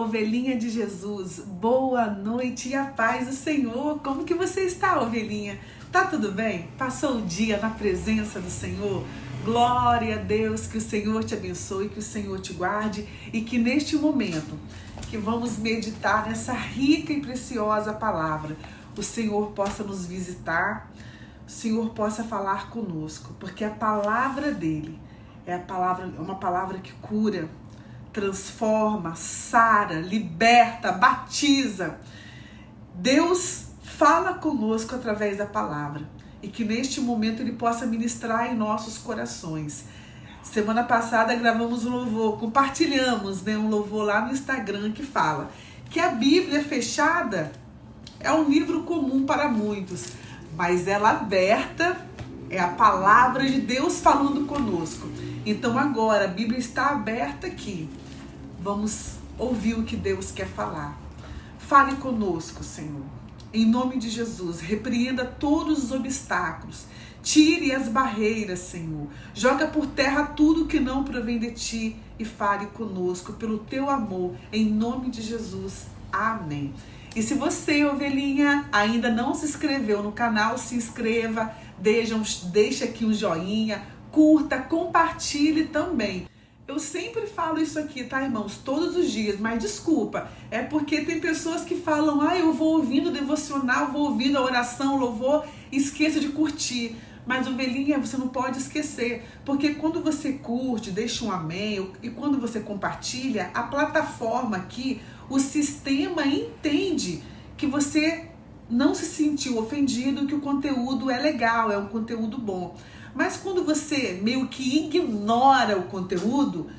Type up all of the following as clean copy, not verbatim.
Ovelhinha de Jesus, boa noite e a paz do Senhor. Como que você está, ovelhinha? Tá tudo bem? Passou o dia na presença do Senhor? Glória a Deus, que o Senhor te abençoe, que o Senhor te guarde e que neste momento que vamos meditar nessa rica e preciosa palavra, o Senhor possa nos visitar, o Senhor possa falar conosco, porque a palavra dele é uma palavra que cura, transforma, sara, liberta, batiza. Deus fala conosco através da palavra e que neste momento ele possa ministrar em nossos corações. Semana passada gravamos um louvor, compartilhamos um louvor lá no Instagram que fala que a Bíblia fechada é um livro comum para muitos, mas ela aberta é a palavra de Deus falando conosco. Então agora a Bíblia está aberta aqui. Vamos ouvir o que Deus quer falar. Fale conosco, Senhor. Em nome de Jesus, repreenda todos os obstáculos. Tire as barreiras, Senhor. Joga por terra tudo que não provém de ti e fale conosco pelo teu amor. Em nome de Jesus. Amém. E se você, ovelhinha, ainda não se inscreveu no canal, se inscreva, deixa aqui um joinha, curta, compartilhe também. Eu sempre falo isso aqui, tá, irmãos? Todos os dias, mas desculpa, é porque tem pessoas que falam, eu vou ouvindo o devocional, vou ouvindo a oração, o louvor, esqueça de curtir. Mas, ovelhinha, você não pode esquecer, porque quando você curte, deixa um amém, e quando você compartilha, a plataforma aqui, o sistema entende que você não se sentiu ofendido, que o conteúdo é legal, é um conteúdo bom. Mas quando você meio que ignora o conteúdo,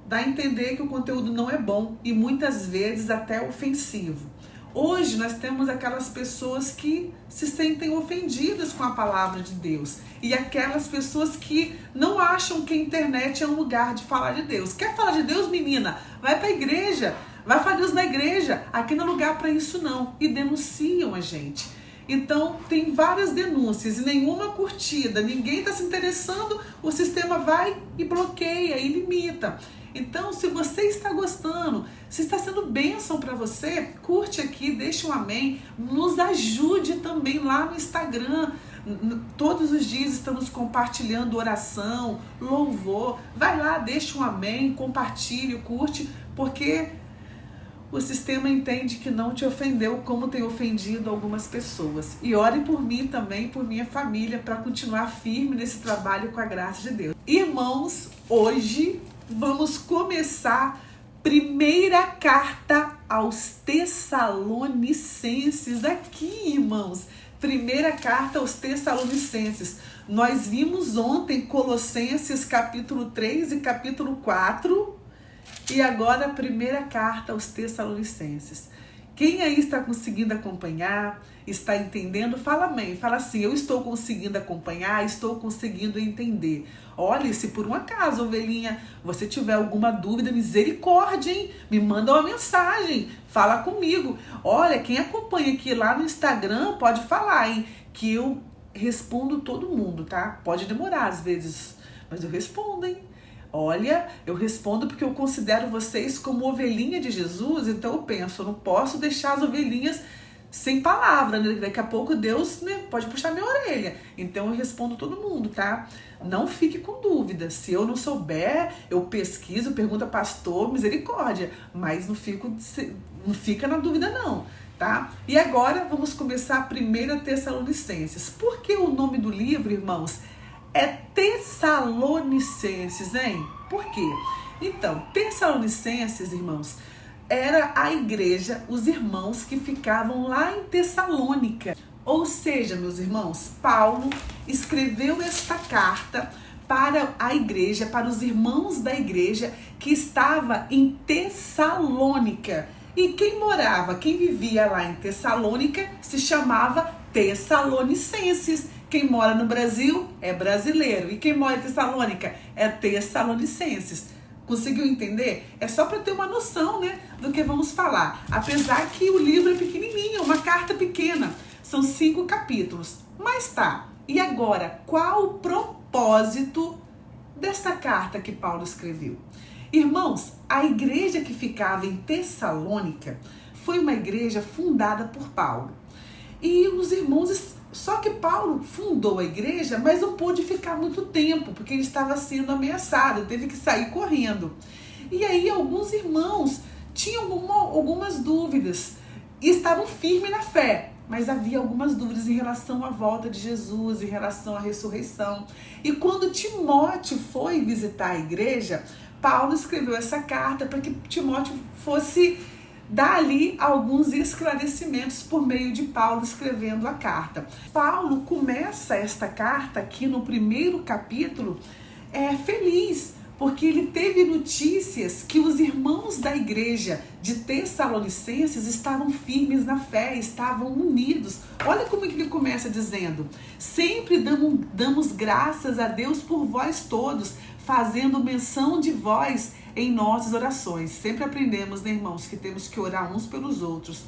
dá a entender que o conteúdo não é bom e muitas vezes até ofensivo. Hoje nós temos aquelas pessoas que se sentem ofendidas com a palavra de Deus e aquelas pessoas que não acham que a internet é um lugar de falar de Deus. Quer falar de Deus, menina? Vai para a igreja, vai falar de Deus na igreja. Aqui não é lugar para isso não. E denunciam a gente. Então, tem várias denúncias e nenhuma curtida, ninguém está se interessando, o sistema vai e bloqueia e limita. Então, se você está gostando, se está sendo bênção para você, curte aqui, deixa um amém, nos ajude também lá no Instagram. Todos os dias estamos compartilhando oração, louvor. Vai lá, deixa um amém, compartilhe, curte, porque o sistema entende que não te ofendeu como tem ofendido algumas pessoas. E ore por mim também, por minha família, para continuar firme nesse trabalho com a graça de Deus. Irmãos, hoje vamos começar primeira carta aos Tessalonicenses. Aqui, irmãos, primeira carta aos Tessalonicenses. Nós vimos ontem Colossenses capítulo 3 e capítulo 4. E agora a primeira carta aos Tessalonicenses. Quem aí está conseguindo acompanhar, está entendendo, fala amém. Fala assim, eu estou conseguindo acompanhar, estou conseguindo entender. Olha, se por um acaso, ovelhinha, você tiver alguma dúvida, misericórdia, hein? Me manda uma mensagem, fala comigo. Olha, quem acompanha aqui lá no Instagram pode falar, hein? Que eu respondo todo mundo, tá? Pode demorar às vezes, mas eu respondo, hein? Olha, eu respondo porque eu considero vocês como ovelhinha de Jesus, então eu penso, eu não posso deixar as ovelhinhas sem palavra, né? Daqui a pouco Deus, pode puxar minha orelha. Então eu respondo todo mundo, tá? Não fique com dúvida. Se eu não souber, eu pesquiso, pergunto a pastor, misericórdia. Mas não fica na dúvida não, tá? E agora vamos começar a 1 Tessalonicenses. Por que o nome do livro, irmãos, é Tessalonicenses, hein? Por quê? Então, Tessalonicenses, irmãos, era a igreja, os irmãos que ficavam lá em Tessalônica. Ou seja, meus irmãos, Paulo escreveu esta carta para a igreja, para os irmãos da igreja que estava em Tessalônica. E quem morava, quem vivia lá em Tessalônica se chamava Tessalonicenses. Quem mora no Brasil é brasileiro. E quem mora em Tessalônica é Tessalonicenses. Conseguiu entender? É só para ter uma noção, do que vamos falar. Apesar que o livro é pequenininho, uma carta pequena. São 5 capítulos. Mas tá. E agora, qual o propósito desta carta que Paulo escreveu? Irmãos, a igreja que ficava em Tessalônica foi uma igreja fundada por Paulo. E os irmãos, só que Paulo fundou a igreja, mas não pôde ficar muito tempo, porque ele estava sendo ameaçado, teve que sair correndo. E aí alguns irmãos tinham algumas dúvidas e estavam firmes na fé, mas havia algumas dúvidas em relação à volta de Jesus, em relação à ressurreição. E quando Timóteo foi visitar a igreja, Paulo escreveu essa carta para que Timóteo fosse dar ali alguns esclarecimentos por meio de Paulo escrevendo a carta. Paulo começa esta carta aqui no primeiro capítulo feliz, porque ele teve notícias que os irmãos da igreja de Tessalonicenses estavam firmes na fé, estavam unidos. Olha como que ele começa dizendo: sempre damos graças a Deus por vós todos, fazendo menção de vós em nossas orações. Sempre aprendemos, né, irmãos, que temos que orar uns pelos outros.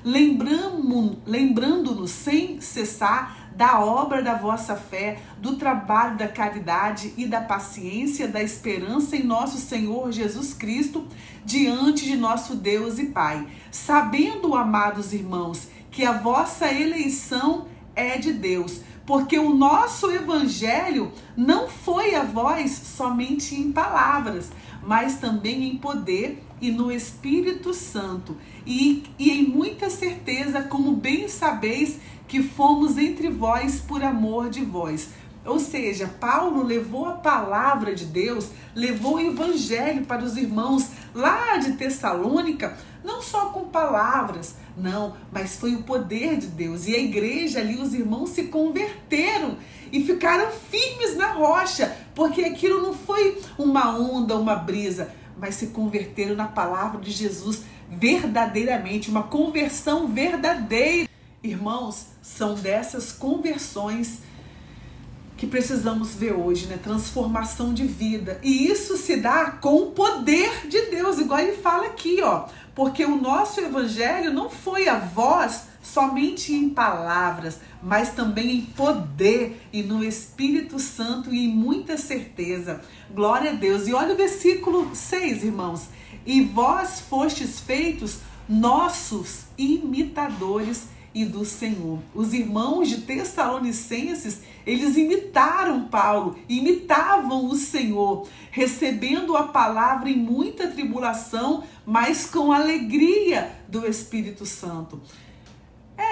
Lembrando-nos sem cessar da obra da vossa fé, do trabalho da caridade e da paciência, da esperança em nosso Senhor Jesus Cristo, diante de nosso Deus e Pai. Sabendo, amados irmãos, que a vossa eleição é de Deus, porque o nosso evangelho não foi a vós somente em palavras, mas também em poder e no Espírito Santo, e em muita certeza, como bem sabeis que fomos entre vós por amor de vós. Ou seja, Paulo levou a palavra de Deus, levou o evangelho para os irmãos lá de Tessalônica, não só com palavras, não, mas foi o poder de Deus. E a igreja ali, os irmãos se converteram e ficaram firmes na rocha, porque aquilo não foi uma onda, uma brisa, mas se converteram na palavra de Jesus verdadeiramente, uma conversão verdadeira. Irmãos, são dessas conversões que precisamos ver hoje, né? Transformação de vida. E isso se dá com o poder de Deus, igual ele fala aqui, ó. Porque o nosso evangelho não foi a vós somente em palavras, mas também em poder e no Espírito Santo e em muita certeza. Glória a Deus. E olha o versículo 6, irmãos. E vós fostes feitos nossos imitadores e do Senhor. Os irmãos de Tessalonicenses, eles imitaram Paulo, imitavam o Senhor, recebendo a palavra em muita tribulação, mas com alegria do Espírito Santo.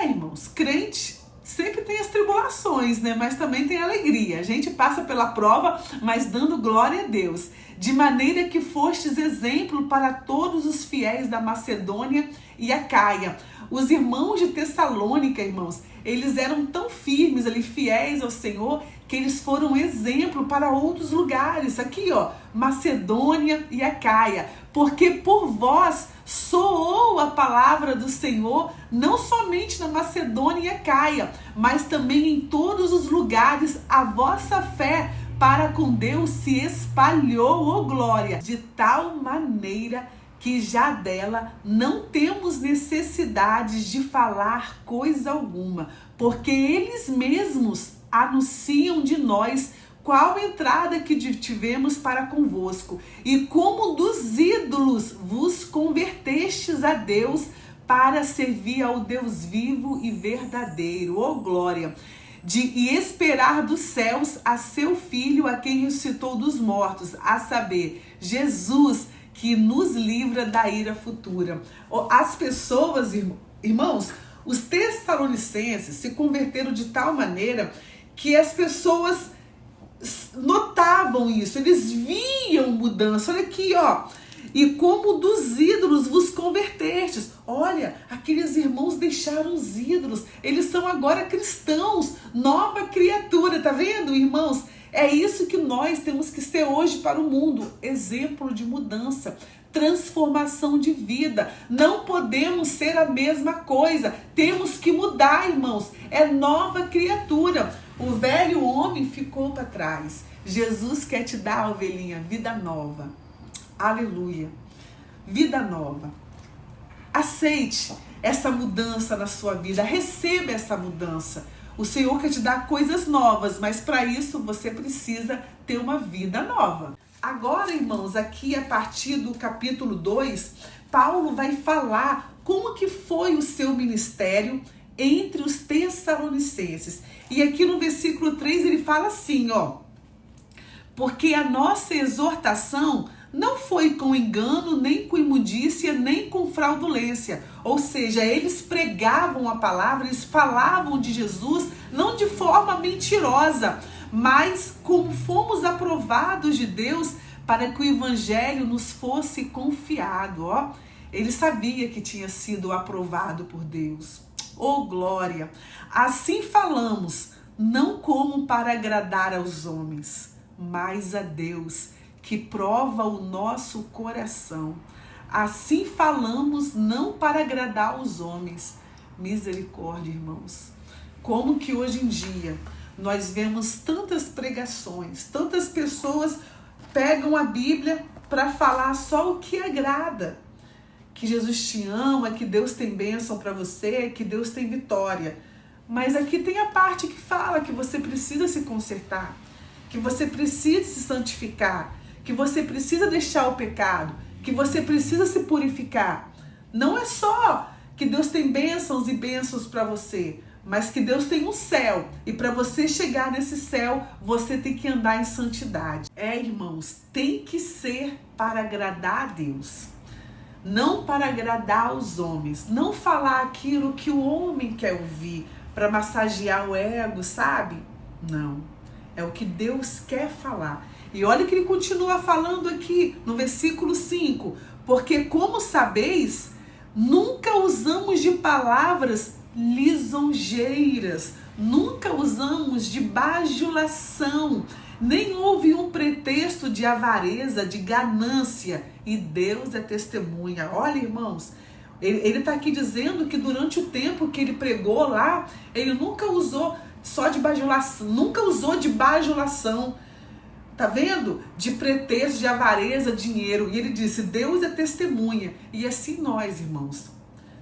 Irmãos, crente sempre tem as tribulações, né? Mas também tem alegria. A gente passa pela prova, mas dando glória a Deus. De maneira que fostes exemplo para todos os fiéis da Macedônia e Acaia. Os irmãos de Tessalônica, irmãos, eles eram tão firmes ali, fiéis ao Senhor, que eles foram exemplo para outros lugares. Aqui, ó, Macedônia e Acaia. Porque por vós soou a palavra do Senhor, não somente na Macedônia e Acaia, mas também em todos os lugares a vossa fé para com Deus se espalhou, ó glória, de tal maneira que já dela não temos necessidade de falar coisa alguma, porque eles mesmos anunciam de nós qual entrada que tivemos para convosco, e como dos ídolos vos convertestes a Deus para servir ao Deus vivo e verdadeiro, ó glória, e esperar dos céus a seu Filho, a quem ressuscitou dos mortos, a saber, Jesus, que nos livra da ira futura. As pessoas, irmãos, os tessalonicenses se converteram de tal maneira que as pessoas notavam isso, eles viam mudança. Olha aqui, ó. E como dos ídolos vos convertestes. Olha, aqueles irmãos deixaram os ídolos. Eles são agora cristãos, nova criatura. Tá vendo, irmãos? É isso que nós temos que ser hoje para o mundo. Exemplo de mudança, transformação de vida. Não podemos ser a mesma coisa. Temos que mudar, irmãos. É nova criatura. O velho homem ficou para trás. Jesus quer te dar, ovelhinha, vida nova. Aleluia. Vida nova. Aceite essa mudança na sua vida. Receba essa mudança. O Senhor quer te dar coisas novas, mas para isso você precisa ter uma vida nova. Agora, irmãos, aqui a partir do capítulo 2, Paulo vai falar como que foi o seu ministério entre os Tessalonicenses. E aqui no versículo 3 ele fala assim, ó: porque a nossa exortação não foi com engano, nem com imundícia, nem com fraudulência. Ou seja, eles pregavam a palavra, eles falavam de Jesus, não de forma mentirosa, mas como fomos aprovados de Deus para que o evangelho nos fosse confiado. Ó, ele sabia que tinha sido aprovado por Deus. Oh, glória! Assim falamos, não como para agradar aos homens, mas a Deus, que prova o nosso coração. Assim falamos, não para agradar aos homens. Misericórdia, irmãos. Como que hoje em dia nós vemos tantas pregações, tantas pessoas pegam a Bíblia para falar só o que agrada. Que Jesus te ama, que Deus tem bênção para você, que Deus tem vitória. Mas aqui tem a parte que fala que você precisa se consertar, que você precisa se santificar, que você precisa deixar o pecado, que você precisa se purificar. Não é só que Deus tem bênçãos e bênçãos para você, mas que Deus tem um céu, e para você chegar nesse céu, você tem que andar em santidade. Irmãos, tem que ser para agradar a Deus, não para agradar os homens, não falar aquilo que o homem quer ouvir, para massagear o ego, sabe? Não, é o que Deus quer falar. E olha que ele continua falando aqui no versículo 5, porque como sabeis, nunca usamos de palavras lisonjeiras, nunca usamos de bajulação, nem houve um pretexto de avareza, de ganância, e Deus é testemunha. Olha, irmãos, ele está aqui dizendo que durante o tempo que ele pregou lá, ele nunca usou só de bajulação, nunca usou de bajulação, tá vendo? De pretexto, de avareza, dinheiro. E ele disse, Deus é testemunha. E assim nós, irmãos,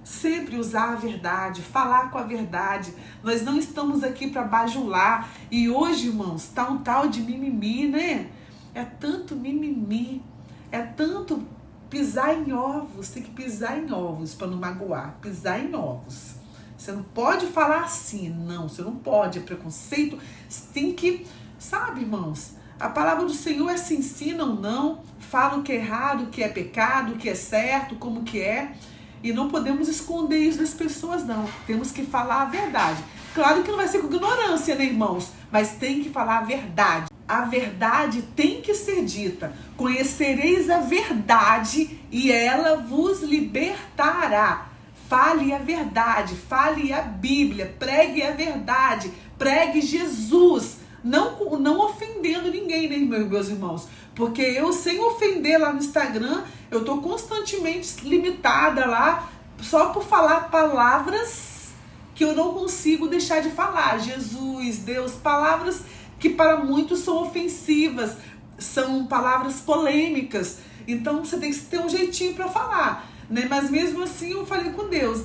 sempre usar a verdade, falar com a verdade. Nós não estamos aqui para bajular. E hoje, irmãos, tá um tal de mimimi, né? É tanto mimimi, é tanto pisar em ovos. Tem que pisar em ovos para não magoar, pisar em ovos. Você não pode falar assim, não, você não pode, é preconceito. Você tem que, sabe, irmãos, a palavra do Senhor é se ensina ou não, fala o que é errado, o que é pecado, o que é certo, como que é. E não podemos esconder isso das pessoas, não. Temos que falar a verdade. Claro que não vai ser com ignorância, né, irmãos? Mas tem que falar a verdade. A verdade tem que ser dita. Conhecereis a verdade e ela vos libertará. Fale a verdade, fale a Bíblia, pregue a verdade, pregue Jesus. Não ofendendo ninguém, né, meus irmãos? Porque eu, sem ofender lá no Instagram, eu tô constantemente limitada lá só por falar palavras que eu não consigo deixar de falar. Jesus, Deus, palavras que para muitos são ofensivas, são palavras polêmicas. Então você tem que ter um jeitinho para falar, né? Mas mesmo assim eu falei com Deus,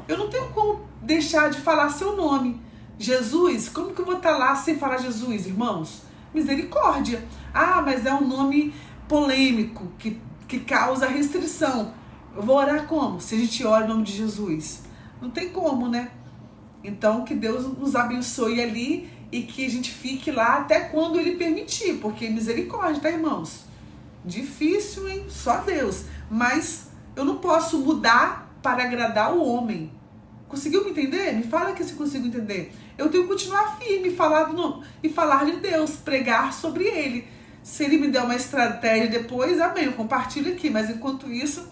eu não tenho como deixar de falar seu nome. Jesus, como que eu vou estar lá sem falar Jesus, irmãos? Misericórdia. Ah, mas é um nome polêmico, que causa restrição. Eu vou orar como? Se a gente ora em nome de Jesus. Não tem como, né? Então, que Deus nos abençoe ali e que a gente fique lá até quando Ele permitir, porque misericórdia, tá, irmãos? Difícil, hein? Só Deus. Mas eu não posso mudar para agradar o homem. Conseguiu me entender? Me fala que você conseguiu entender. Eu tenho que continuar firme e falar de Deus, pregar sobre Ele. Se Ele me der uma estratégia depois, amém, eu compartilho aqui. Mas enquanto isso,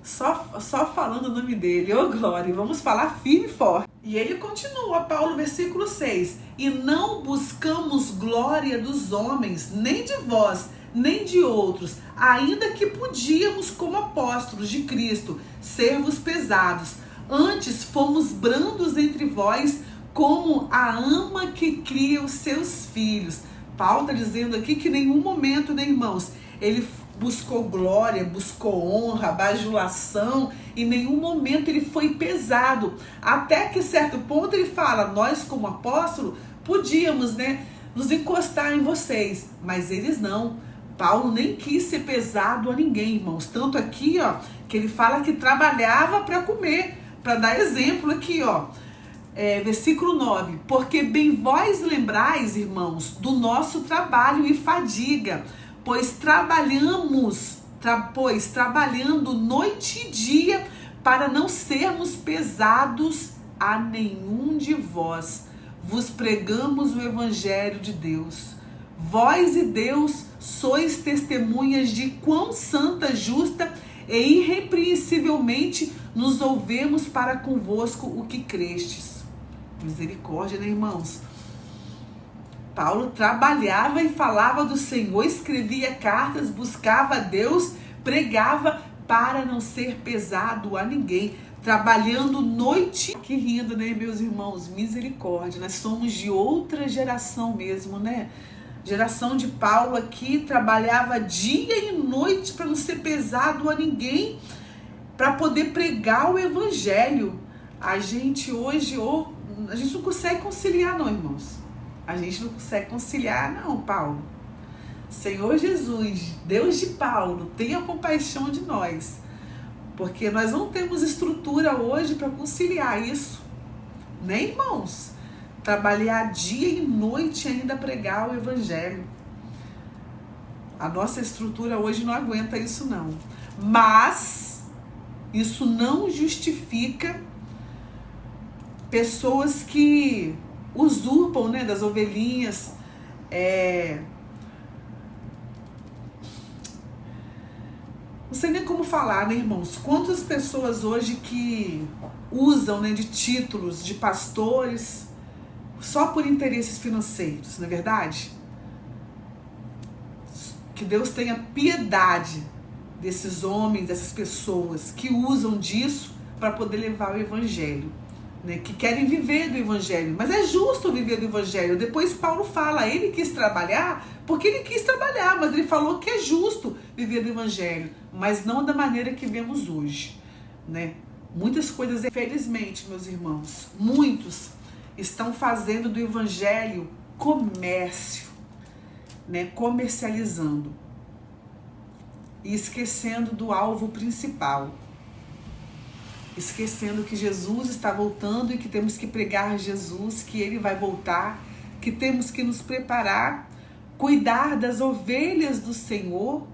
só falando o nome dEle. Ô, glória, vamos falar firme e forte. E ele continua, Paulo, versículo 6. E não buscamos glória dos homens, nem de vós, nem de outros, ainda que podíamos, como apóstolos de Cristo, ser-vos pesados. Antes fomos brandos entre vós, como a ama que cria os seus filhos. Paulo está dizendo aqui que em nenhum momento, né, irmãos, ele buscou glória, buscou honra, bajulação. Em nenhum momento ele foi pesado. Até que certo ponto ele fala, nós como apóstolo podíamos, né, nos encostar em vocês, mas eles não. Paulo nem quis ser pesado a ninguém, irmãos. Tanto aqui, ó, que ele fala que trabalhava para comer, para dar exemplo aqui, ó. Versículo 9. Porque bem vós lembrais, irmãos, do nosso trabalho e fadiga, pois trabalhando noite e dia, para não sermos pesados a nenhum de vós, vos pregamos o evangelho de Deus. Vós e Deus sois testemunhas de quão santa, justa e irrepreensivelmente nos ouvemos para convosco o que crestes. Misericórdia, né, irmãos? Paulo trabalhava e falava do Senhor, escrevia cartas, buscava a Deus, pregava para não ser pesado a ninguém, trabalhando noite. Que rindo, né, meus irmãos? Misericórdia, nós somos de outra geração mesmo, né? Geração de Paulo aqui, trabalhava dia e noite para não ser pesado a ninguém, para poder pregar o evangelho. A gente hoje, a gente não consegue conciliar não, irmãos. A gente não consegue conciliar não, Paulo. Senhor Jesus, Deus de Paulo, tenha compaixão de nós. Porque nós não temos estrutura hoje para conciliar isso. Né, irmãos? Trabalhar dia e noite ainda pregar o evangelho. A nossa estrutura hoje não aguenta isso não. Mas isso não justifica pessoas que usurpam, né, das ovelhinhas. Não sei nem como falar, né, irmãos? Quantas pessoas hoje que usam, né, de títulos de pastores só por interesses financeiros, não é verdade? Que Deus tenha piedade desses homens, dessas pessoas que usam disso para poder levar o evangelho, né? Que querem viver do evangelho, mas é justo viver do evangelho. Depois Paulo fala, ele quis trabalhar porque ele quis trabalhar, mas ele falou que é justo viver do evangelho, mas não da maneira que vemos hoje, né? Muitas coisas, infelizmente, meus irmãos, muitos estão fazendo do evangelho comércio, né? Comercializando e esquecendo do alvo principal, esquecendo que Jesus está voltando e que temos que pregar Jesus, que ele vai voltar, que temos que nos preparar, cuidar das ovelhas do Senhor,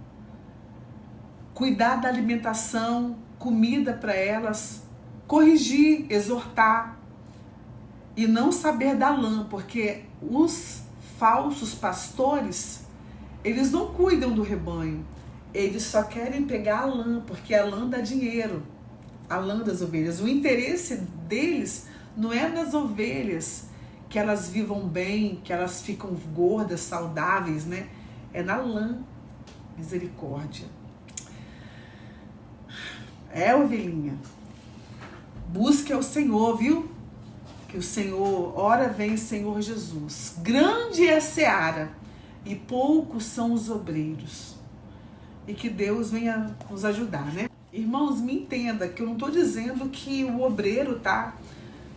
cuidar da alimentação, comida para elas, corrigir, exortar e não saber da lã, porque os falsos pastores, eles não cuidam do rebanho, eles só querem pegar a lã, porque a lã dá dinheiro, a lã das ovelhas. O interesse deles não é nas ovelhas, que elas vivam bem, que elas ficam gordas, saudáveis, né? É na lã. Misericórdia. Ovelhinha, busque ao Senhor, viu? Que o Senhor, ora vem Senhor Jesus. Grande é a seara e poucos são os obreiros. E que Deus venha nos ajudar, né? Irmãos, me entenda que eu não estou dizendo que o obreiro,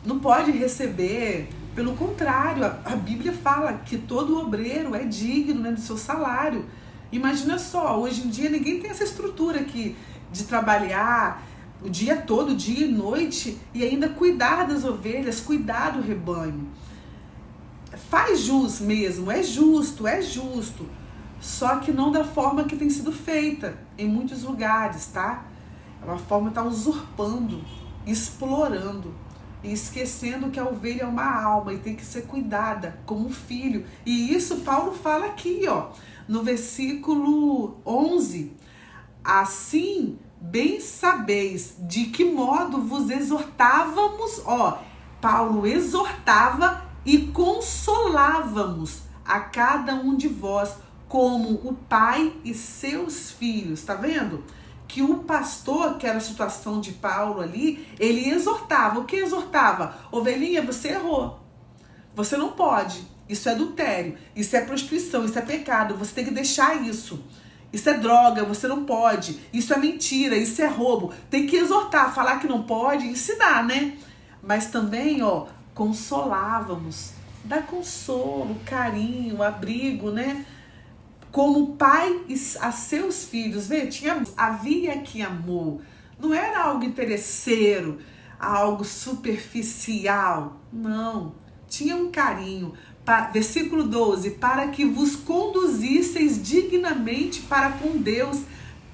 não pode receber. Pelo contrário, a Bíblia fala que todo obreiro é digno, né, do seu salário. Imagina só, hoje em dia ninguém tem essa estrutura aqui de trabalhar o dia todo, dia e noite, e ainda cuidar das ovelhas, cuidar do rebanho. Faz jus mesmo, é justo, só que não da forma que tem sido feita em muitos lugares, tá? É uma forma que está usurpando, explorando e esquecendo que a ovelha é uma alma e tem que ser cuidada como um filho. E isso Paulo fala aqui, ó, no versículo 11. Assim, bem sabeis de que modo vos exortávamos, Paulo exortava e consolávamos a cada um de vós, como o pai e seus filhos. Tá vendo? Que o pastor, que era a situação de Paulo ali, ele exortava. O que exortava? Ovelhinha, você errou. Você não pode. Isso é adultério. Isso é prostituição. Isso é pecado. Você tem que deixar isso. Isso é droga. Você não pode. Isso é mentira. Isso é roubo. Tem que exortar. Falar que não pode, ensinar, né? Mas também, consolávamos. Dar consolo, carinho, abrigo, né? como pai a seus filhos. Vê, havia aqui amor. Não era algo interesseiro, algo superficial. Não. Tinha um carinho. Versículo 12. Para que vos conduzisseis dignamente para com Deus,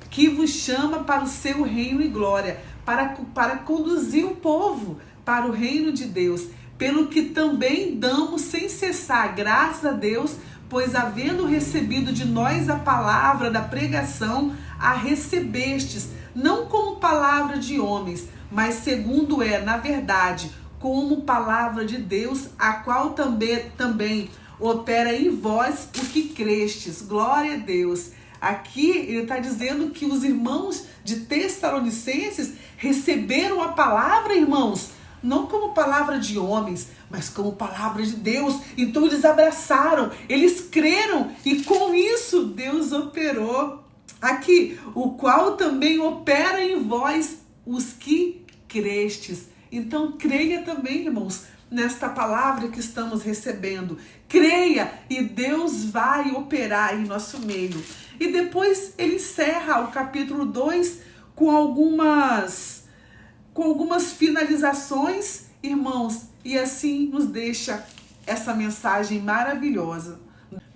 que vos chama para o seu reino e glória. Para conduzir o povo para o reino de Deus. Pelo que também damos sem cessar graças a Deus, pois havendo recebido de nós a palavra da pregação, a recebestes, não como palavra de homens, mas segundo na verdade, como palavra de Deus, a qual também opera em vós o que crestes. Glória a Deus. Aqui ele está dizendo que os irmãos de Tessalonicenses receberam a palavra, irmãos, não como palavra de homens, mas como palavra de Deus. Então eles abraçaram, eles creram e com isso Deus operou. Aqui, o qual também opera em vós os que crestes. Então creia também, irmãos, nesta palavra que estamos recebendo. Creia e Deus vai operar em nosso meio. E depois ele encerra o capítulo 2 com algumas finalizações, irmãos, e assim nos deixa essa mensagem maravilhosa.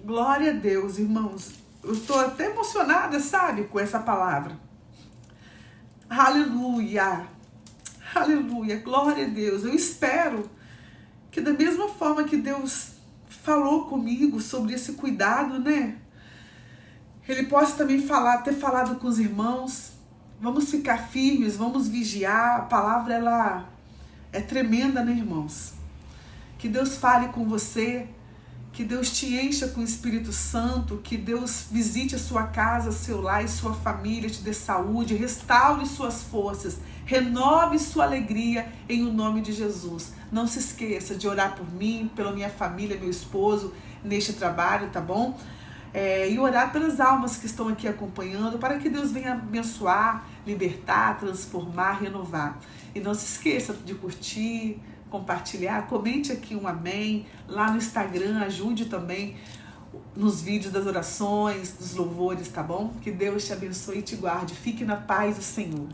Glória a Deus, irmãos. Eu estou até emocionada, sabe, com essa palavra. Aleluia. Aleluia. Glória a Deus. Eu espero que da mesma forma que Deus falou comigo sobre esse cuidado, né? Ele possa também ter falado com os irmãos. Vamos ficar firmes, vamos vigiar. A palavra, ela é tremenda, né, irmãos? Que Deus fale com você, que Deus te encha com o Espírito Santo, que Deus visite a sua casa, seu lar e sua família, te dê saúde, restaure suas forças, renove sua alegria em o nome de Jesus. Não se esqueça de orar por mim, pela minha família, meu esposo, neste trabalho, tá bom? E orar pelas almas que estão aqui acompanhando, para que Deus venha abençoar, libertar, transformar, renovar. E não se esqueça de curtir, compartilhar, comente aqui um amém, lá no Instagram, ajude também nos vídeos das orações, dos louvores, tá bom? Que Deus te abençoe e te guarde. Fique na paz do Senhor.